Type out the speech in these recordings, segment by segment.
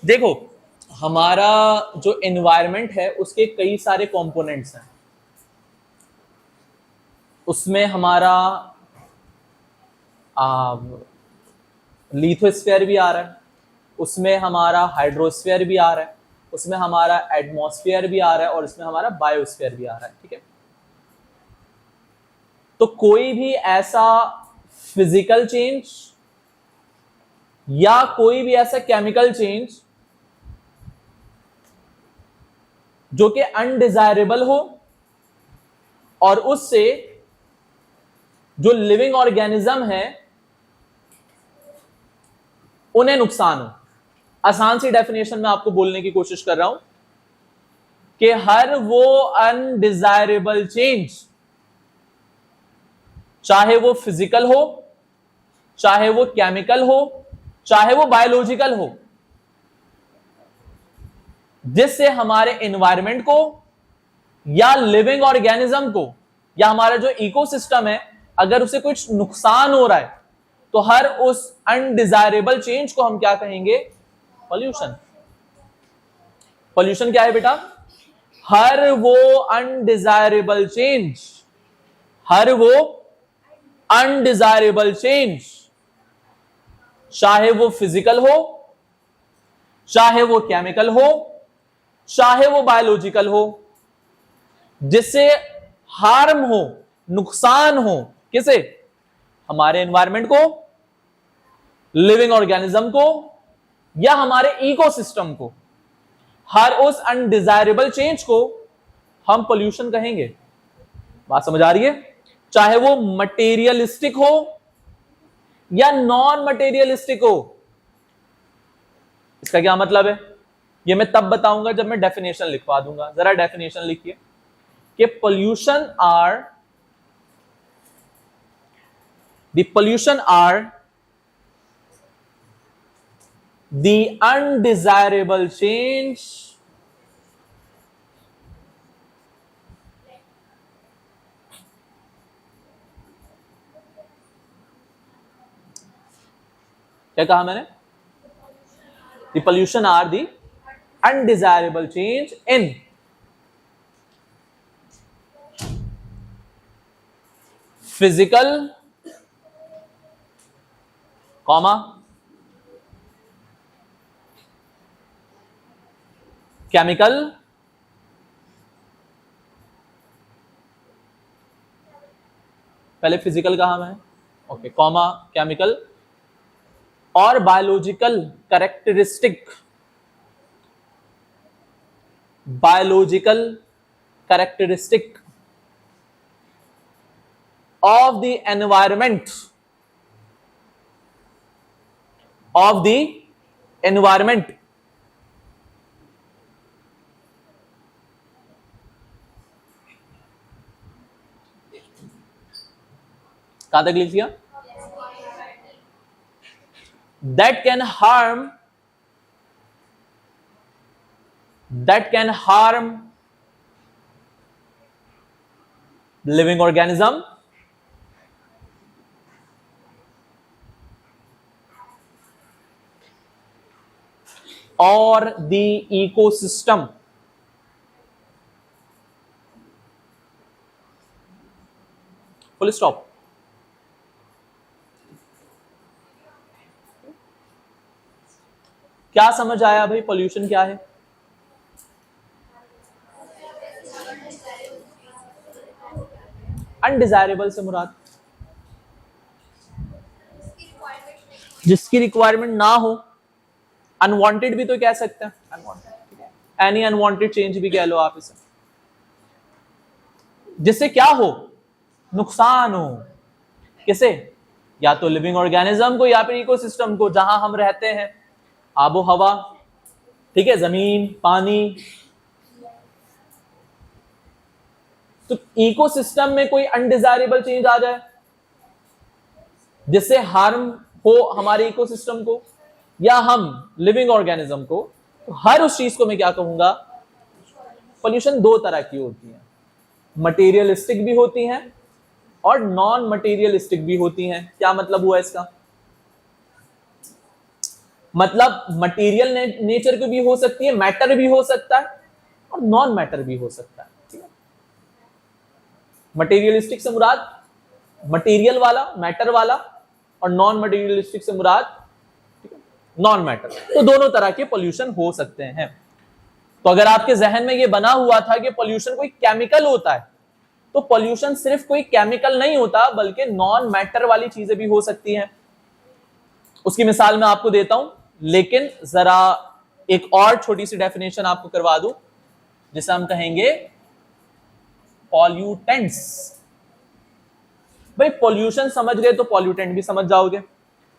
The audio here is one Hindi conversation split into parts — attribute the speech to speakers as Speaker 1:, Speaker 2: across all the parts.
Speaker 1: देखो, हमारा जो एनवायरनमेंट है उसके कई सारे कंपोनेंट्स हैं। उसमें हमारा लिथोस्फीयर भी आ रहा है, उसमें हमारा हाइड्रोस्फीयर भी आ रहा है, उसमें हमारा एटमॉस्फेयर भी आ रहा है और उसमें हमारा बायोस्फीयर भी आ रहा है। ठीक है, तो कोई भी ऐसा फिजिकल चेंज या कोई भी ऐसा केमिकल चेंज जो कि अनडिजायरेबल हो और उससे जो लिविंग ऑर्गेनिज्म है उन्हें नुकसान हो। आसान सी डेफिनेशन में आपको बोलने की कोशिश कर रहा हूं कि हर वो अनडिजायरेबल चेंज, चाहे वो फिजिकल हो, चाहे वो केमिकल हो, चाहे वो बायोलॉजिकल हो, जिससे हमारे एनवायरनमेंट को या लिविंग ऑर्गेनिज्म को या हमारा जो इकोसिस्टम है अगर उसे कुछ नुकसान हो रहा है तो हर उस अनडिजायरेबल चेंज को हम क्या कहेंगे? पॉल्यूशन। पॉल्यूशन क्या है बेटा? हर वो अनडिजायरेबल चेंज, हर वो अनडिजायरेबल चेंज, चाहे वो फिजिकल हो, चाहे वो केमिकल हो, चाहे वो बायोलॉजिकल हो, जिससे हार्म हो, नुकसान हो, किसे? हमारे एनवायरनमेंट को, लिविंग ऑर्गेनिज्म को या हमारे इकोसिस्टम को। हर उस अनडिजायरेबल चेंज को हम पोल्यूशन कहेंगे। बात समझ आ रही है? चाहे वो मटेरियलिस्टिक हो या नॉन मटेरियलिस्टिक हो। इसका क्या मतलब है ये मैं तब बताऊंगा जब मैं डेफिनेशन लिखवा दूंगा। जरा डेफिनेशन लिखिए कि pollution are the undesirable change क्या कहा मैंने? The pollution are the undesirable change in physical, comma, chemical, पहले फिजिकल कहा मैं, ओके, कॉमा, केमिकल और biological characteristic, biological characteristic of the environment, of the environment कहां तक लिख दिया? that can harm living organism or the ecosystem. Full stop. क्या समझ आया भाई? पोल्यूशन क्या है? अनडिजायरेबल से मुराद जिसकी रिक्वायरमेंट ना हो। अनवांटेड भी तो कह सकते हैं, अनवांटेड, एनी अनवांटेड चेंज भी कह लो आप इसे, जिससे क्या हो? नुकसान हो। किसे? या तो लिविंग ऑर्गेनिज्म को या फिर इकोसिस्टम को, जहां हम रहते हैं, आबो हवा, ठीक है, जमीन, पानी। तो इकोसिस्टम में कोई अनडिजायरेबल चेंज आ जाए जिससे हार्म हो हमारे इकोसिस्टम को या हम लिविंग ऑर्गेनिज्म को, तो हर उस चीज को मैं क्या कहूंगा? पोल्यूशन दो तरह की होती है, मटेरियलिस्टिक भी होती हैं और नॉन मटेरियलिस्टिक भी होती हैं। क्या मतलब हुआ इसका? मतलब मटेरियल नेचर की भी हो सकती है, मैटर भी हो सकता है और नॉन मैटर भी हो सकता है। ठीक है, मटेरियलिस्टिक से मुराद मटेरियल वाला, मैटर वाला, और नॉन मटेरियलिस्टिक से मुराद नॉन मैटर। तो दोनों तरह के पोल्यूशन हो सकते हैं। तो अगर आपके जहन में ये बना हुआ था कि पोल्यूशन कोई केमिकल होता है, तो पोल्यूशन सिर्फ कोई केमिकल नहीं होता बल्कि नॉन मैटर वाली चीजें भी हो सकती हैं। उसकी मिसाल मैं आपको देता हूं, लेकिन जरा एक और छोटी सी डेफिनेशन आपको करवा दूं, जिसे हम कहेंगे पॉल्यूटेंट्स। भाई पॉल्यूशन समझ गए तो पॉल्यूटेंट भी समझ जाओगे।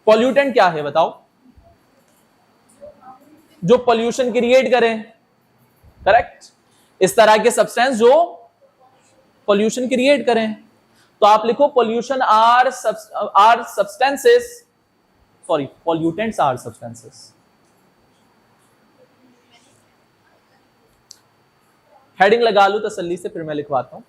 Speaker 1: पॉल्यूटेंट क्या है बताओ? जो पॉल्यूशन क्रिएट करें, करेक्ट, इस तरह के सब्सटेंस जो पॉल्यूशन क्रिएट करें। तो आप लिखो pollution are substances, sorry pollutants are substances. Heading लगा लो तसल्ली से, फिर मैं लिखवाता हूं।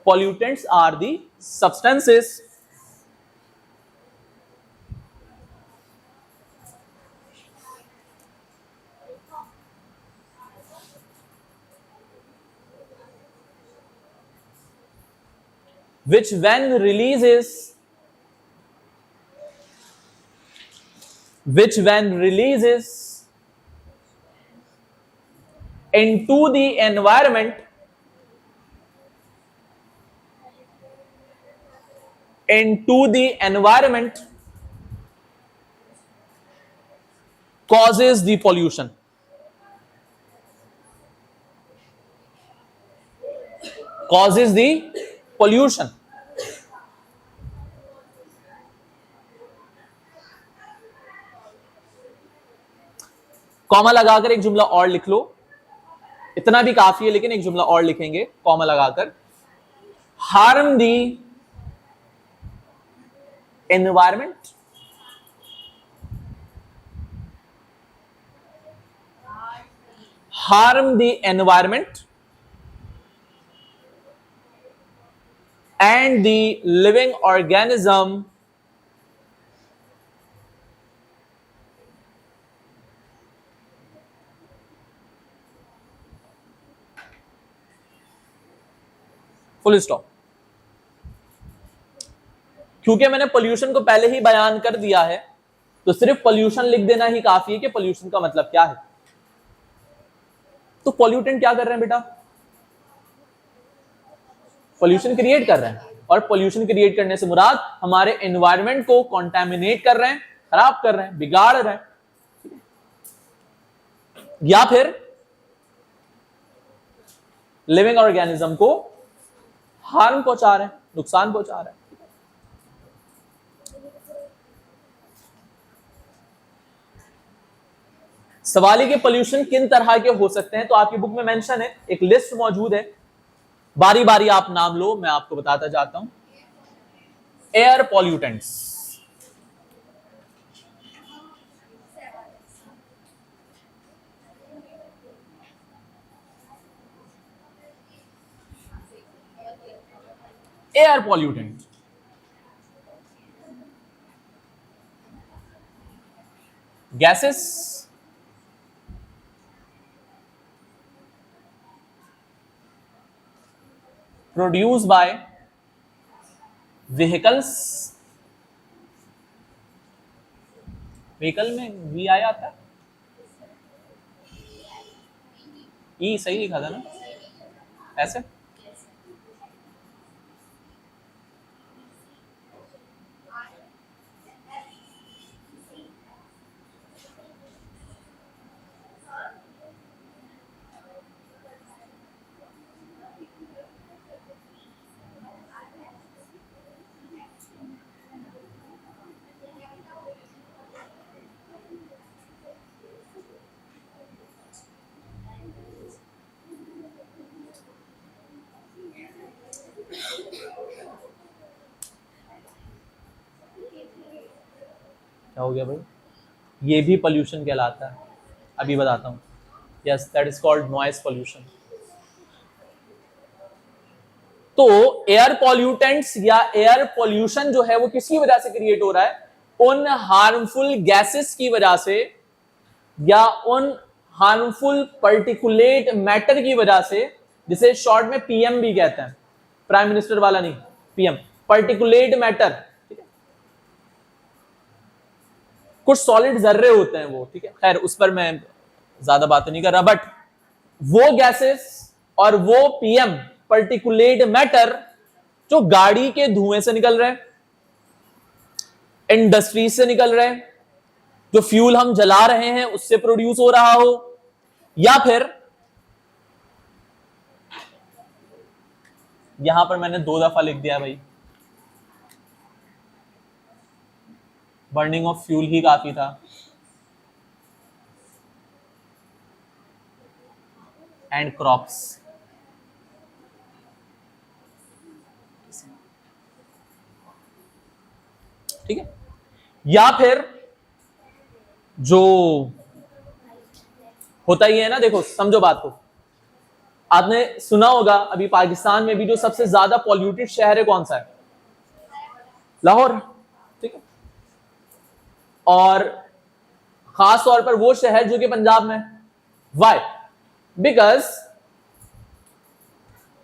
Speaker 1: Pollutants are the substances which when releases into the environment causes the pollution. Causes the pollution. Comma लगाकर एक जुमला और लिख लो, इतना भी काफी है, लेकिन एक जुमला और लिखेंगे कॉमा लगाकर। Harm the environment and the living organism full stop. क्योंकि मैंने पोल्यूशन को पहले ही बयान कर दिया है, तो सिर्फ पोल्यूशन लिख देना ही काफी है कि पोल्यूशन का मतलब क्या है। तो पोल्यूटेंट क्या कर रहे हैं बेटा? पोल्यूशन क्रिएट कर रहे हैं, और पोल्यूशन क्रिएट करने से मुराद हमारे एनवायरनमेंट को कॉन्टेमिनेट कर रहे हैं, खराब कर रहे हैं, बिगाड़ रहे हैं, या फिर लिविंग ऑर्गेनिज्म को हार्म पहुंचा रहे हैं, नुकसान पहुंचा रहे हैं। सवाल है कि पोल्यूशन किन तरह के हो सकते हैं, तो आपकी बुक में मेंशन है, एक लिस्ट मौजूद है, बारी बारी आप नाम लो, मैं आपको बताता जाता हूं। Air pollutants, air pollutant, gases, produced by vehicles, vehicle में वी आया था, ई सही लिखा था ना ऐसे। क्या हो गया भाई? ये भी पोल्यूशन कहलाता है, अभी बताता हूं। Yes, that is called noise pollution. तो एयर पॉल्यूटेंट्स या एयर पॉल्यूशन जो है वो किसकी वजह से क्रिएट हो रहा है? उन हार्मफुल गैसेस की वजह से या उन हार्मफुल पर्टिकुलेट मैटर की वजह से, जिसे शॉर्ट में पीएम भी कहते हैं, प्राइम मिनिस्टर वाला नहीं, पीएम, पर्टिकुलेट मैटर। ठीक है, कुछ सॉलिड जर्रे होते हैं वो, ठीक है, खैर उस पर मैं ज्यादा बात नहीं कर रहा, बट वो गैसेस और वो पीएम पर्टिकुलेट मैटर जो गाड़ी के धुएं से निकल रहे हैं, इंडस्ट्री से निकल रहे हैं, जो फ्यूल हम जला रहे हैं उससे प्रोड्यूस हो रहा हो, या फिर यहां पर मैंने 2 दफा लिख दिया भाई, बर्निंग ऑफ फ्यूल ही काफी था, एंड क्रॉप्स। ठीक है, या फिर जो होता ही है ना, देखो समझो बात को, आपने सुना होगा अभी पाकिस्तान में भी जो सबसे ज्यादा पॉल्यूटेड शहर है कौन सा है? लाहौर। ठीक है, और खास तौर पर वो शहर जो कि पंजाब में। वाई? बिकॉज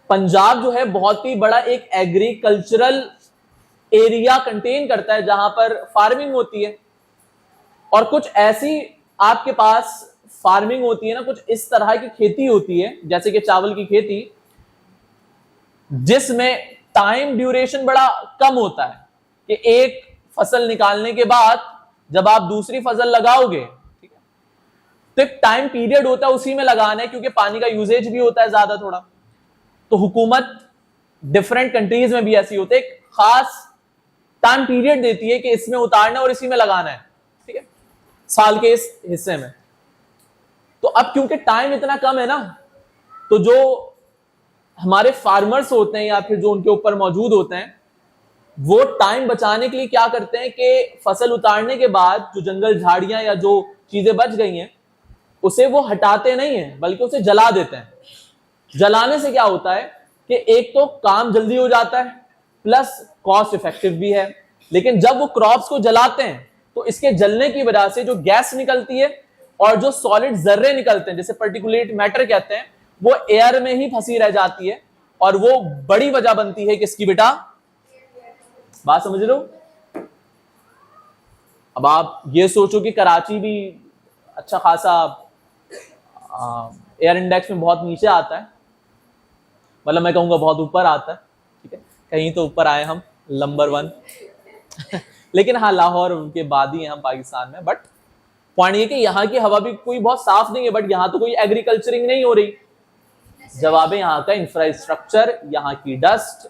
Speaker 1: पंजाब जो है बहुत ही बड़ा एक एग्रीकल्चरल एरिया कंटेन करता है जहां पर फार्मिंग होती है, और कुछ ऐसी आपके पास फार्मिंग होती है ना, कुछ इस तरह की खेती होती है जैसे कि चावल की खेती, जिसमें टाइम ड्यूरेशन बड़ा कम होता है कि एक फसल निकालने के बाद जब आप दूसरी फसल लगाओगे, ठीक है, तो एक टाइम पीरियड होता है उसी में लगाना है, क्योंकि पानी का यूजेज भी होता है ज्यादा थोड़ा। तो हुकूमत डिफरेंट कंट्रीज में भी ऐसी होती है, एक खास टाइम पीरियड देती है कि इसमें उतारना और इसी में लगाना है, ठीक है, साल के इस हिस्से में। तो अब क्योंकि टाइम इतना कम है ना, तो जो हमारे फार्मर्स होते हैं या फिर जो उनके ऊपर मौजूद होते हैं, वो टाइम बचाने के लिए क्या करते हैं कि फसल उतारने के बाद जो जंगल झाड़ियां या जो चीजें बच गई हैं उसे वो हटाते नहीं है, बल्कि उसे जला देते हैं। जलाने से क्या होता है कि एक तो काम जल्दी हो जाता है, प्लस कॉस्ट इफेक्टिव भी है। लेकिन जब वो क्रॉप्स को जलाते हैं तो इसके जलने की वजह से जो गैस निकलती है और जो सॉलिड जर्रे निकलते हैं, जैसे पर्टिकुलेट मैटर कहते हैं, वो एयर में ही फंसी रह जाती है, और वो बड़ी वजह बनती है किसकी बेटा? बात समझ रहे हो? अब आप ये सोचो कि कराची भी अच्छा खासा एयर इंडेक्स में बहुत नीचे आता है, मतलब मैं कहूंगा बहुत ऊपर आता है, ठीक है, कहीं तो ऊपर आए हम नंबर 1 लेकिन हाँ, लाहौर के बाद ही हैं हम पाकिस्तान में। बट पॉइंट ये कि यहाँ की हवा भी कोई बहुत साफ नहीं है, बट यहाँ तो कोई एग्रीकल्चरिंग नहीं हो रही। जवाब है यहाँ का इंफ्रास्ट्रक्चर, यहाँ की डस्ट,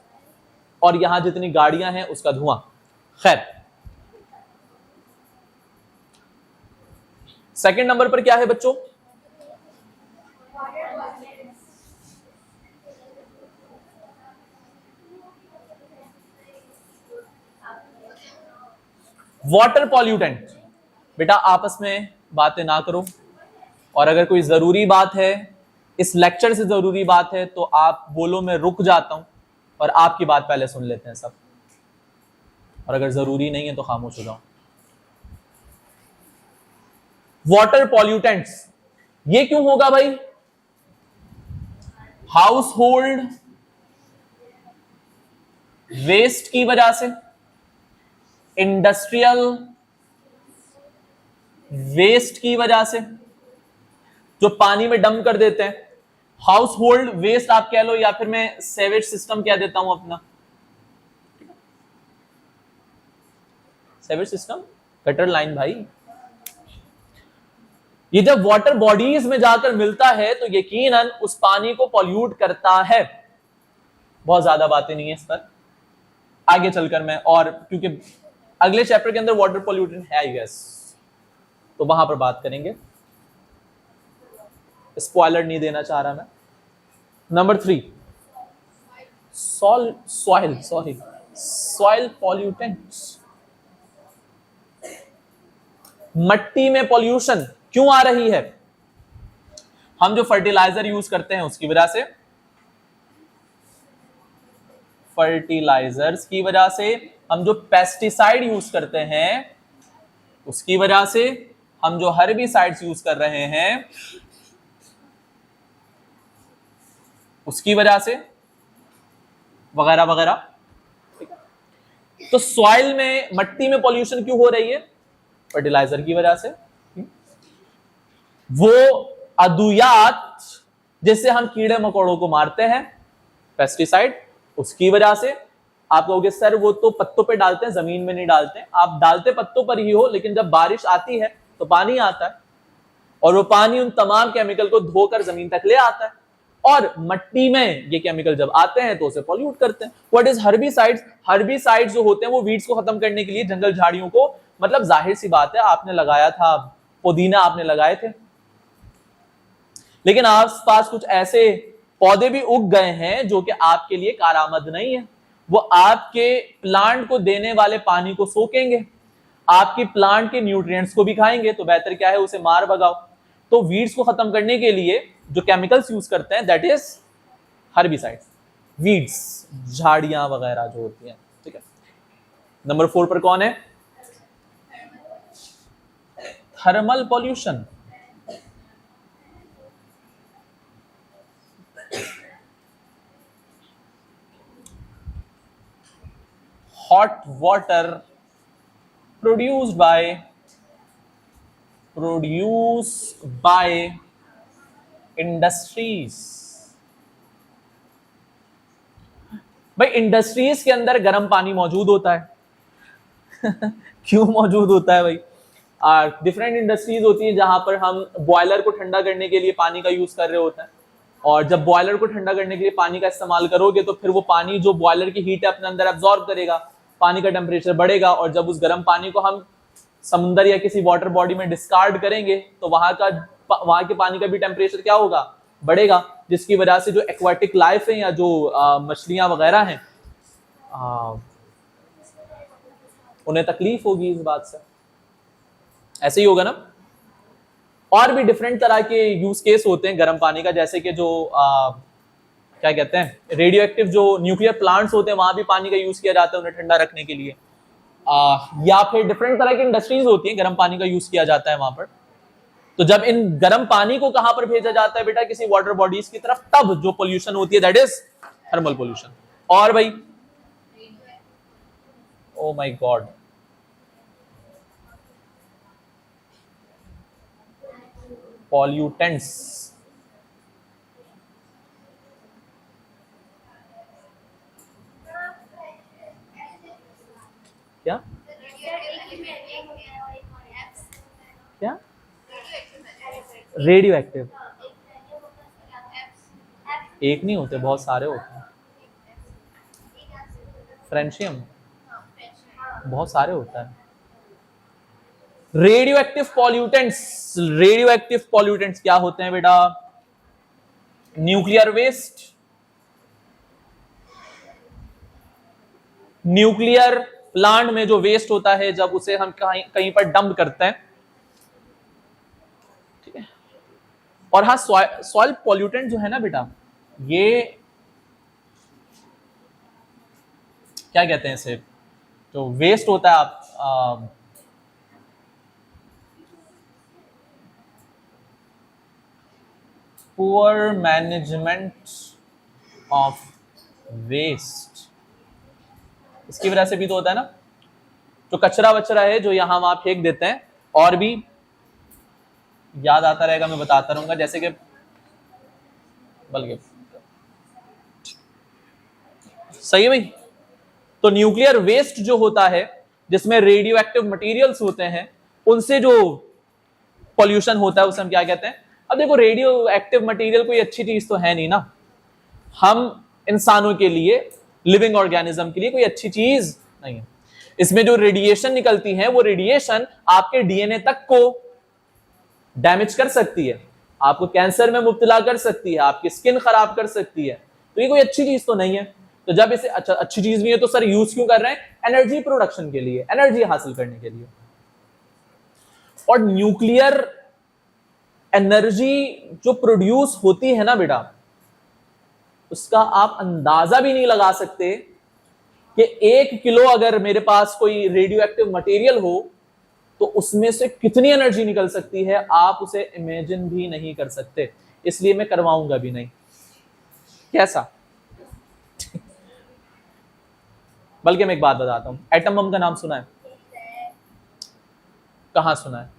Speaker 1: और यहाँ जितनी गाड़ियां हैं उसका धुआं। खैर, सेकंड नंबर पर क्या है बच्चों? Water pollutant. बेटा आपस में बातें ना करो, और अगर कोई जरूरी बात है, इस लेक्चर से जरूरी बात है, तो आप बोलो, मैं रुक जाता हूं और आपकी बात पहले सुन लेते हैं सब, और अगर जरूरी नहीं है तो खामोश हो जाओ। वाटर पॉल्यूटेंट्स ये क्यों होगा भाई? हाउस होल्ड वेस्ट की वजह से, इंडस्ट्रियल वेस्ट की वजह से, जो पानी में डंप कर देते हैं। हाउस होल्ड वेस्ट आप कह लो, या फिर मैं सेवेज सिस्टम कह देता हूं अपना, सेवेज सिस्टम, गटर लाइन भाई। ये जब वाटर बॉडीज में जाकर मिलता है तो यकीनन उस पानी को पॉल्यूट करता है। बहुत ज्यादा बातें नहीं है इस पर, आगे चलकर मैं, और क्योंकि अगले चैप्टर के अंदर वाटर पॉल्यूटेंट है आई गेस, तो वहां पर बात करेंगे, स्पॉइलर नहीं देना चाह रहा मैं। Number 3, soil pollutants. मट्टी में पॉल्यूशन क्यों आ रही है? हम जो फर्टिलाइजर यूज करते हैं उसकी वजह से, फर्टिलाइजर्स की वजह से, हम जो पेस्टिसाइड यूज करते हैं उसकी वजह से, हम जो हर्बिसाइड्स यूज कर रहे हैं उसकी वजह से, वगैरह वगैरह। तो सॉइल में, मट्टी में पॉल्यूशन क्यों हो रही है? फर्टिलाइजर की वजह से। वो अद्वियात जिससे हम कीड़े मकोड़ों को मारते हैं, पेस्टिसाइड, उसकी वजह से। आप कहोगे सर वो तो पत्तों पे डालते हैं, जमीन में नहीं डालते। आप डालते पत्तों पर ही हो, लेकिन जब बारिश आती है तो पानी आता है और वो पानी उन तमाम केमिकल को धोकर जमीन तक ले आता है, और मट्टी में ये केमिकल जब आते हैं तो उसे पॉल्यूट करते हैं। What is herbicides? हर्बिसाइड्स जो होते हैं वो वीड्स को खत्म करने के लिए, जंगल झाड़ियों को, मतलब जाहिर सी बात है आपने लगाया था पुदीना, आपने लगाए थे, लेकिन आसपास कुछ ऐसे पौधे भी उग गए हैं जो कि आपके लिए कारामद नहीं है। वो आपके प्लांट को देने वाले पानी को सोखेंगे, आपकी प्लांट के न्यूट्रिएंट्स को भी खाएंगे, तो बेहतर क्या है उसे मार भगाओ। तो वीड्स को खत्म करने के लिए जो केमिकल्स यूज करते हैं दैट इज हर्बिसाइड्स, वीड्स, झाड़ियां वगैरह जो होती हैं, ठीक है। नंबर 4 पर कौन है? Thermal pollution. Hot water produced by industries. भाई इंडस्ट्रीज के अंदर गर्म पानी मौजूद होता है क्यों मौजूद होता है भाई? डिफरेंट इंडस्ट्रीज होती है जहां पर हम बॉयलर को ठंडा करने के लिए पानी का यूज कर रहे होते हैं, और जब बॉयलर को ठंडा करने के लिए पानी का इस्तेमाल करोगे तो फिर वो पानी जो बॉयलर की हीट है अपने अंदर एब्जॉर्ब करेगा, पानी का टेम्परेचर बढ़ेगा, और जब उस गर्म पानी को हम समुद्र या किसी वाटर बॉडी में डिस्कार्ड करेंगे तो वहां के पानी का भी टेम्परेचर क्या होगा? बढ़ेगा, जिसकी वजह से जो एक्वाटिक लाइफ है या जो मछलियां वगैरह हैं उन्हें तकलीफ होगी इस बात से। ऐसे ही होगा ना। और भी डिफरेंट तरह के यूज केस होते हैं गर्म पानी का, जैसे कि जो क्या कहते हैं, रेडियो एक्टिव जो न्यूक्लियर प्लांट्स होते हैं वहां भी पानी का यूज किया जाता है उन्हें ठंडा रखने के लिए, या फिर डिफरेंट तरह की इंडस्ट्रीज होती हैं गर्म पानी का यूज किया जाता है वहां पर। तो जब इन गर्म पानी को कहां पर भेजा जाता है बेटा? किसी वाटर बॉडीज की तरफ, तब जो पोल्यूशन होती है दैट इज थर्मल पोल्यूशन। और भाई ओ माय गॉड, पॉल्यूटेंट्स। क्या क्या? रेडियो एक्टिव एक नहीं होते, बहुत सारे होते हैं। फ्रेंशियम बहुत सारे होता है। Radio active pollutants, radio active pollutants क्या होते हैं बेटा? न्यूक्लियर वेस्ट, न्यूक्लियर प्लांट में जो वेस्ट होता है जब उसे हम कहीं पर डंप करते हैं, ठीक है। और हाँ, सॉइल पॉल्यूटेंट जो है ना बेटा, ये क्या कहते हैं इसे, जो वेस्ट होता है आप पुअर मैनेजमेंट ऑफ वेस्ट, इसकी वजह से भी तो होता है ना। जो कचरा वचरा है जो यहां वहां फेंक देते हैं, और भी याद आता रहेगा, मैं बताता रहूंगा, जैसे कि बल्कि सही है भाई। तो न्यूक्लियर वेस्ट जो होता है जिसमें रेडियो एक्टिव मटीरियल्स होते हैं, उनसे जो पॉल्यूशन होता है उसे हम क्या कहते हैं? अब देखो, रेडियो एक्टिव मटीरियल कोई अच्छी चीज तो है नहीं ना, हम इंसानों के लिए, लिविंग ऑर्गेनिज्म के लिए कोई अच्छी चीज नहीं है। इसमें जो रेडिएशन निकलती है वो रेडिएशन आपके डीएनए तक को डैमेज कर सकती है, आपको कैंसर में मुब्तला कर सकती है, आपकी स्किन खराब कर सकती है, तो ये कोई अच्छी चीज तो नहीं है। तो जब इसे अच्छी चीज भी है तो सर यूज क्यों कर रहे हैं? एनर्जी प्रोडक्शन के लिए, एनर्जी हासिल करने के लिए। और न्यूक्लियर एनर्जी जो प्रोड्यूस होती है ना बेटा, उसका आप अंदाजा भी नहीं लगा सकते कि 1 किलो अगर मेरे पास कोई रेडियो एक्टिव मटेरियल हो तो उसमें से कितनी एनर्जी निकल सकती है, आप उसे इमेजिन भी नहीं कर सकते, इसलिए मैं करवाऊंगा भी नहीं। कैसा? बल्कि मैं एक बात बताता हूं, एटम बम का नाम सुना है? कहां सुना है?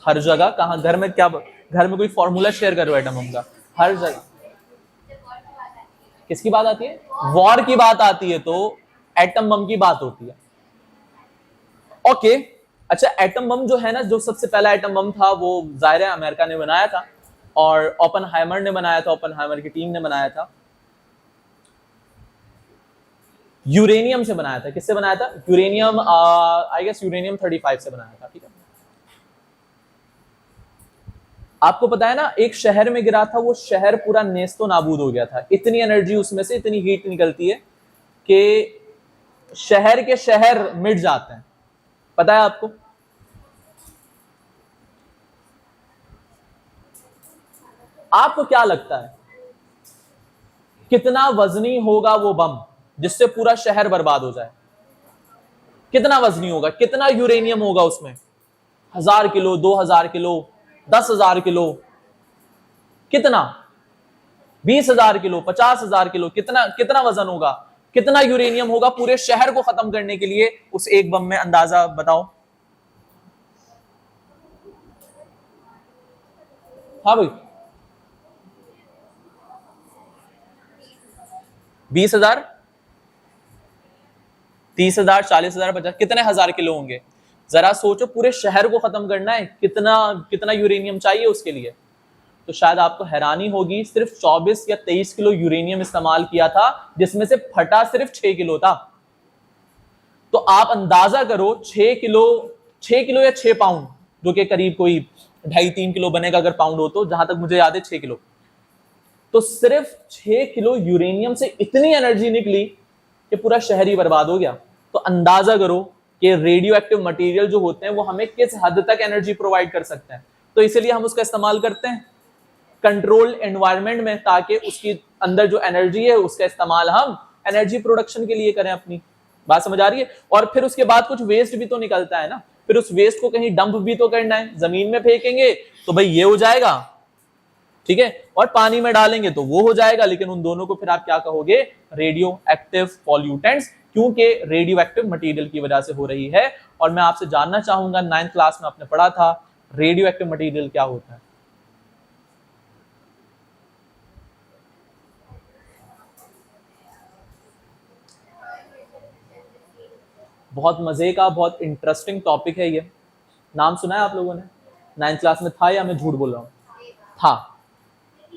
Speaker 1: हर जगह। कहां? घर में? क्या घर में कोई फॉर्मूला शेयर करो एटम बम का? हर जगह। किसकी बात आती है? वॉर की बात आती है तो एटम बम की बात होती है। ओके, अच्छा, एटम बम जो है ना, जो सबसे पहला एटम बम था वो जाहिर है अमेरिका ने बनाया था और ओपेनहाइमर ने बनाया था, ओपेनहाइमर की टीम ने बनाया था। यूरेनियम से बनाया था। किससे बनाया था? यूरेनियम, आई गेस यूरेनियम 35 से बनाया था। ठीक है, आपको पता है ना, एक शहर में गिरा था, वो शहर पूरा नेस्तो नाबूद हो गया था। इतनी एनर्जी उसमें से, इतनी हीट निकलती है कि शहर के शहर मिट जाते हैं। पता है आपको? आपको क्या लगता है कितना वजनी होगा वो बम जिससे पूरा शहर बर्बाद हो जाए? कितना वजनी होगा? कितना यूरेनियम होगा उसमें? 1000 किलो, 2000 किलो, 10,000 किलो? कितना? 20,000 किलो, 50,000 किलो? कितना कितना वजन होगा? कितना यूरेनियम होगा पूरे शहर को खत्म करने के लिए उस एक बम में? अंदाजा बताओ। हाँ भाई, 20,000, 30,000, 40,000, 50, कितने हजार किलो होंगे? जरा सोचो, पूरे शहर को खत्म करना है, कितना कितना यूरेनियम चाहिए उसके लिए? तो शायद आपको हैरानी होगी, सिर्फ 24 या 23 किलो यूरेनियम इस्तेमाल किया था, जिसमें से फटा सिर्फ 6 किलो था। तो आप अंदाजा करो, 6 किलो या 6 पाउंड, जो कि करीब कोई 2.5-3 किलो बनेगा अगर पाउंड हो तो, जहां तक मुझे याद है 6 किलो। तो सिर्फ 6 किलो यूरेनियम से इतनी एनर्जी निकली कि पूरा शहर ही बर्बाद हो गया। तो अंदाजा करो कि रेडियो एक्टिव मटेरियल जो होते हैं वो हमें किस हद तक एनर्जी प्रोवाइड कर सकते हैं। तो इसीलिए हम उसका इस्तेमाल करते हैं कंट्रोल्ड एनवायरनमेंट में, ताकि उसकी अंदर जो एनर्जी है उसका इस्तेमाल हम एनर्जी प्रोडक्शन के लिए करें। अपनी बात समझ आ रही है? और फिर उसके बाद कुछ वेस्ट भी तो निकलता है ना, फिर उस वेस्ट को कहीं डंप भी तो करना है। जमीन में फेंकेंगे तो भाई ये हो जाएगा, ठीक है, और पानी में डालेंगे तो वो हो जाएगा, लेकिन उन दोनों को फिर आप क्या कहोगे? रेडियो एक्टिव पॉल्यूटेंट्स, क्योंकि रेडियो एक्टिव मटेरियल की वजह से हो रही है। और मैं आपसे जानना चाहूंगा, 9th क्लास में आपने पढ़ा था, रेडियो एक्टिव मटेरियल क्या होता है? बहुत मजे का, बहुत इंटरेस्टिंग टॉपिक है ये। नाम सुना है आप लोगों ने? 9th क्लास में था या मैं झूठ बोल रहा हूं? था।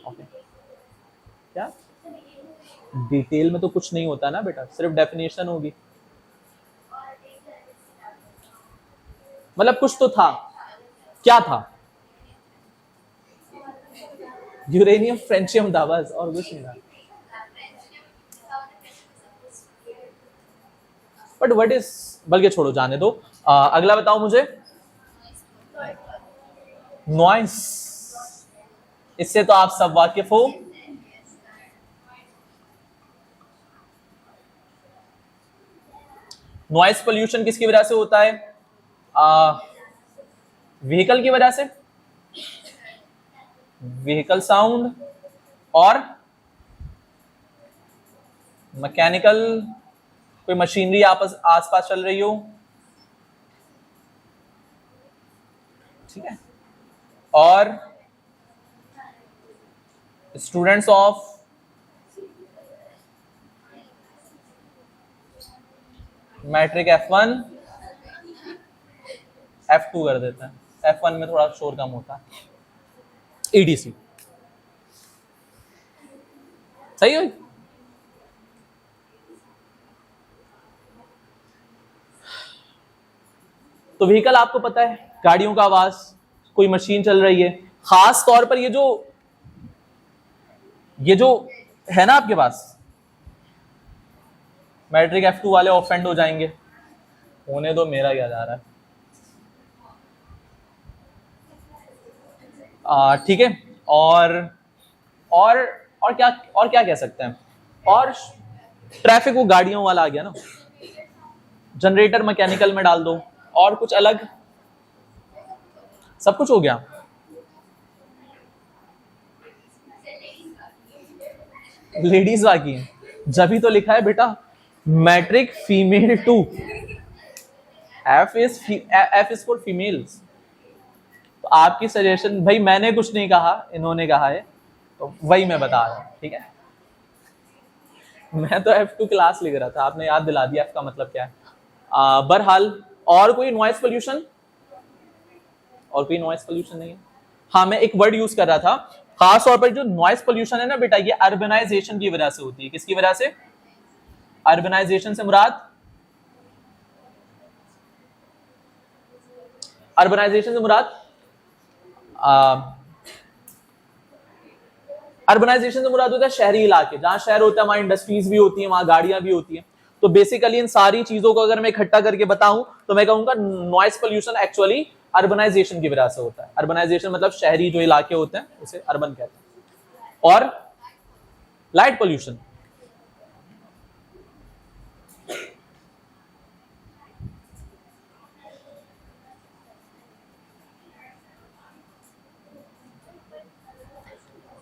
Speaker 1: ओके, क्या डिटेल में तो कुछ नहीं होता ना बेटा, सिर्फ डेफिनेशन होगी। मतलब कुछ तो था। क्या था? यूरेनियम फ्रेंचियम था, बस, और कुछ नहीं था। बट व्हाट इज, बल्कि छोड़ो, जाने दो। अगला बताओ मुझे। नॉइस, इससे तो आप सब वाकिफ हो। नॉइस पोल्यूशन किसकी वजह से होता है? व्हीकल की वजह से, व्हीकल साउंड, और मैकेनिकल, कोई मशीनरी आपस आसपास चल रही हो, ठीक है, और students of matric F1, F2 कर देते हैं, F1 में थोड़ा शोर कम होता है, EDC। सही है? तो व्हीकल आपको पता है, गाड़ियों का आवाज, कोई मशीन चल रही है, खास तौर पर ये जो है ना आपके पास, मैट्रिक F2 वाले ऑफेंड हो जाएंगे। होने दो, मेरा क्या जा रहा है। ठीक है, और क्या कह सकते हैं? और ट्रैफिक वो गाड़ियों वाला आ गया ना। जनरेटर मैकेनिकल में डाल दो, और कुछ अलग, सब कुछ हो गया। लेडीज बाकी है, जब तो लिखा है बेटा matric female 2, F is for females. तो आपकी सजेशन, भाई मैंने कुछ नहीं कहा, इन्होंने कहा है, तो वही मैं बता रहा हूं, ठीक है। मैं तो F2 क्लास लिख रहा था, आपने याद दिला दिया F का मतलब क्या है। बहरहाल, और कोई नॉइस पोल्यूशन, और कोई नॉइस पोल्यूशन नहीं है। हाँ, मैं एक वर्ड यूज कर रहा था, खास तौर पर जो नॉइस पोल्यूशन है ना बेटा, ये अर्बनाइजेशन की वजह से होती है। किसकी वजह से? अर्बनाइजेशन से मुराद, अर्बनाइजेशन से मुराद अर्बनाइजेशन से मुराद होता है शहरी इलाके, जहां शहर होता है वहां इंडस्ट्रीज भी होती है, वहां गाड़ियां भी होती हैं। तो बेसिकली इन सारी चीजों को अगर मैं इकट्ठा करके बताऊं तो मैं कहूंगा नॉइस पोल्यूशन एक्चुअली अर्बनाइजेशन की वजह से होता है। अर्बनाइजेशन मतलब शहरी जो इलाके होते हैं उसे अर्बन कहते हैं। और लाइट पोल्यूशन,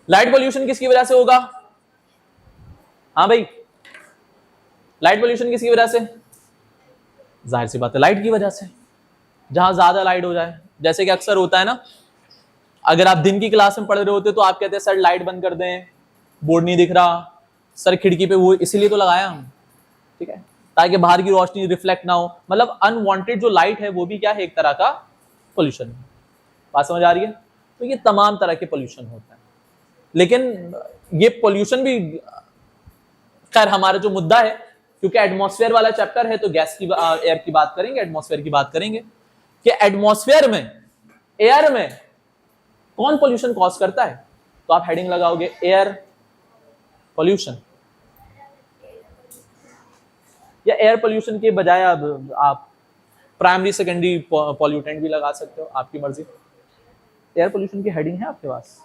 Speaker 1: लाइट पोल्यूशन किसकी वजह से होगा? हाँ भाई, लाइट पोल्यूशन किसकी वजह से? जाहिर सी बात है लाइट की वजह से। जहां ज्यादा लाइट हो जाए, जैसे कि अक्सर होता है ना, अगर आप दिन की क्लास में पढ़ रहे होते तो आप कहते हैं सर लाइट बंद कर दें, बोर्ड नहीं दिख रहा, सर खिड़की पे, वो इसीलिए तो लगाया हम, ठीक है, ताकि बाहर की रोशनी रिफ्लेक्ट ना हो। मतलब अनवांटेड जो लाइट है वो भी क्या है, एक तरह का पोल्यूशन है। बात समझ आ रही है? तो ये तमाम तरह के पोल्यूशन होता है। लेकिन ये पोल्यूशन भी, खैर हमारा जो मुद्दा है, क्योंकि एटमॉस्फेयर वाला चैप्टर है तो गैस की, एयर की बात करेंगे, एटमॉस्फेयर की बात करेंगे कि एटमॉस्फेयर में, एयर में कौन पोल्यूशन कॉज करता है। तो आप हेडिंग लगाओगे एयर पोल्यूशन, या एयर पोल्यूशन के बजाय अब आप प्राइमरी सेकेंडरी पॉल्यूटेंट भी लगा सकते हो, आपकी मर्जी। एयर पोल्यूशन की हेडिंग है आपके पास?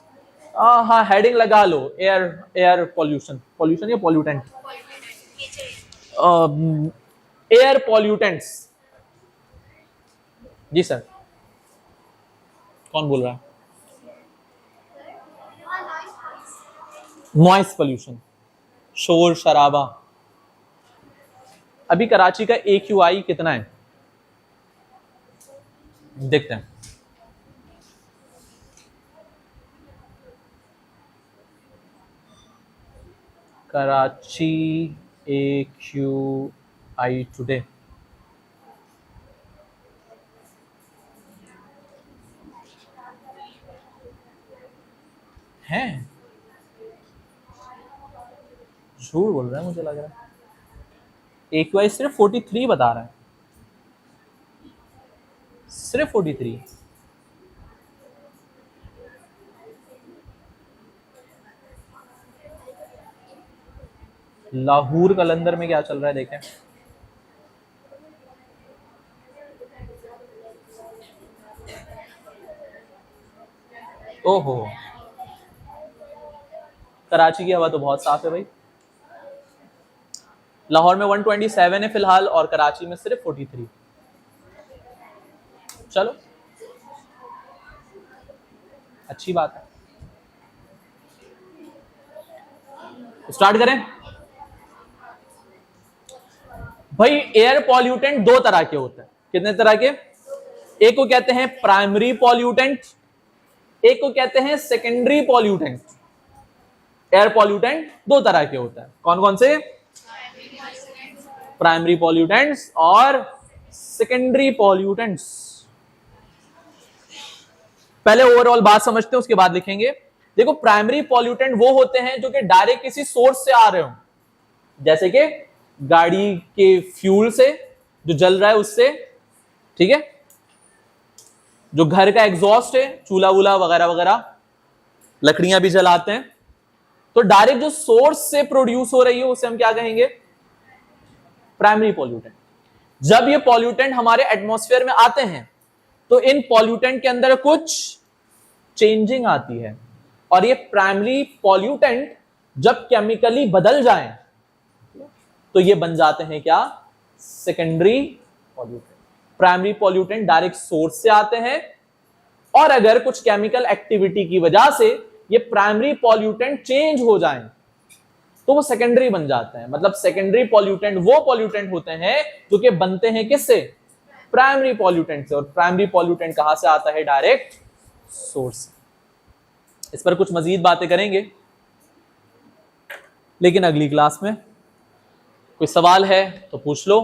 Speaker 1: हाँ, हेडिंग लगा लो, एयर पोल्यूशन, पोल्यूशन या पॉल्यूटेंट, एयर पॉल्यूटेंट्स। जी सर, कौन बोल रहा है? नॉइस पोल्यूशन, शोर शराबा। अभी कराची का AQI कितना है देखते हैं। कराची AQI टुडे, है झूठ बोल रहा है मुझे लग रहा है। AQI सिर्फ 43 बता रहा है, सिर्फ 43। लाहौर कलंदर में क्या चल रहा है देखें। ओहो, कराची की हवा तो बहुत साफ है भाई। लाहौर में 127 है फिलहाल, और कराची में सिर्फ 43। चलो अच्छी बात है, स्टार्ट करें भाई। एयर पॉल्यूटेंट दो तरह के होते हैं। कितने तरह के? एक को कहते हैं प्राइमरी पॉल्यूटेंट, एक को कहते हैं सेकेंडरी पॉल्यूटेंट। एयर पॉल्यूटेंट दो तरह के होते हैं। कौन कौन से? प्राइमरी पॉल्यूटेंट्स और सेकेंडरी पॉल्यूटेंट्स। पहले ओवरऑल बात समझते हैं, उसके बाद लिखेंगे। देखो, प्राइमरी पॉल्यूटेंट वो होते हैं जो कि डायरेक्ट किसी सोर्स से आ रहे हो, जैसे कि गाड़ी के फ्यूल से जो जल रहा है उससे, ठीक है, जो घर का एग्जॉस्ट है, चूल्हा वूल्हा वगैरह वगैरह, लकड़ियां भी जलाते हैं, तो डायरेक्ट जो सोर्स से प्रोड्यूस हो रही है उसे हम क्या कहेंगे? Primary pollutant. जब ये पॉल्यूटेंट हमारे एटमॉस्फेयर में आते हैं तो इन पॉल्यूटेंट के अंदर कुछ चेंजिंग आती है, और ये प्राइमरी पॉल्यूटेंट जब केमिकली बदल जाएं, तो ये बन जाते हैं क्या, secondary pollutant. Primary pollutant direct source से आते हैं, और अगर कुछ केमिकल एक्टिविटी की वजह से ये प्राइमरी पॉल्यूटेंट चेंज हो जाएं तो वो सेकेंडरी बन जाते हैं। मतलब सेकेंडरी पॉल्यूटेंट वो पॉल्यूटेंट होते हैं जो कि बनते हैं किससे, प्राइमरी पॉल्यूटेंट से। और प्राइमरी पॉल्यूटेंट कहां से आता है, डायरेक्ट सोर्स। इस पर कुछ मजीद बातें करेंगे, लेकिन अगली क्लास में। कोई सवाल है तो पूछ लो।